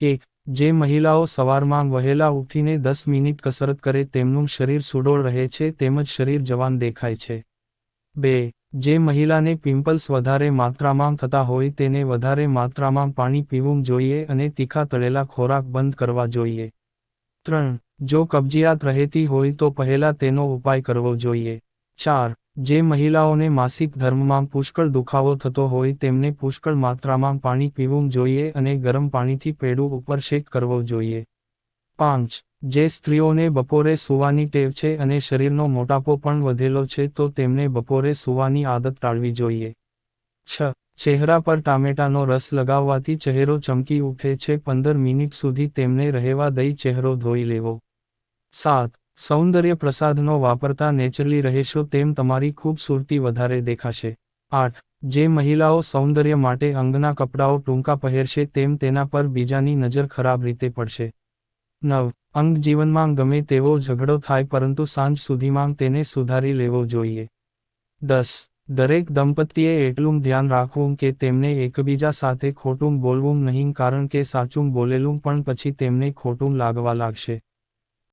એક. જે મહિલાઓ સવારમાં વહેલા ઉઠીને 10 મિનિટ કસરત કરે તેમનું શરીર સુડોળ રહે છે તેમજ શરીર જવાન દેખાય છે. 2. જે મહિલાને પિમ્પલ્સ વધારે માત્રામાં થતા હોય તેને વધારે માત્રામાં પાણી પીવું જોઈએ અને તીખા તળેલા ખોરાક બંધ કરવા જોઈએ. 3. જો કબજિયાત રહેતી હોય તો પહેલા તેનો ઉપાય કરવો જોઈએ. 4. જે મહિલાઓને માસિક ધર્મમાં પુષ્કળ દુખાવો થતો હોય તેમને પુષ્કળ માત્રામાં પાણી પીવું જોઈએ અને ગરમ પાણીથી પેડું ઉપર શેક કરવો જોઈએ. 5. જે સ્ત્રીઓને બપોરે સૂવાની ટેવ છે અને શરીરનો મોટાપો પણ વધેલો છે તો તેમને બપોરે સૂવાની આદત ટાળવી જોઈએ. 6. ચહેરા પર ટામેટાનો રસ લગાવવાથી ચહેરો ચમકી ઉઠે છે 15 મિનિટ સુધી તેમને રહેવા દઈ ચહેરો ધોઈ લેવો. 7. સૌંદર્ય પ્રસાધનો વાપરતા નેચરલી રહેશો તેમ તમારી ખૂબસૂરતી વધારે દેખાશે. 8. જે મહિલાઓ સૌંદર્ય માટે અંગના કપડાઓ ટૂંકા પહેરશે તેમ તેના પર બીજાની નજર ખરાબ રીતે પડશે. 9. અંગ જીવનમાં ગમે તેવો ઝઘડો થાય પરંતુ સાંજ સુધીમાં તેને સુધારી લેવો જોઈએ. 10. દરેક દંપતીએ એટલું ધ્યાન રાખવું કે તેમને એકબીજા સાથે ખોટું બોલવું નહીં કારણ કે સાચું બોલેલું પણ પછી તેમને ખોટું લાગવા લાગશે.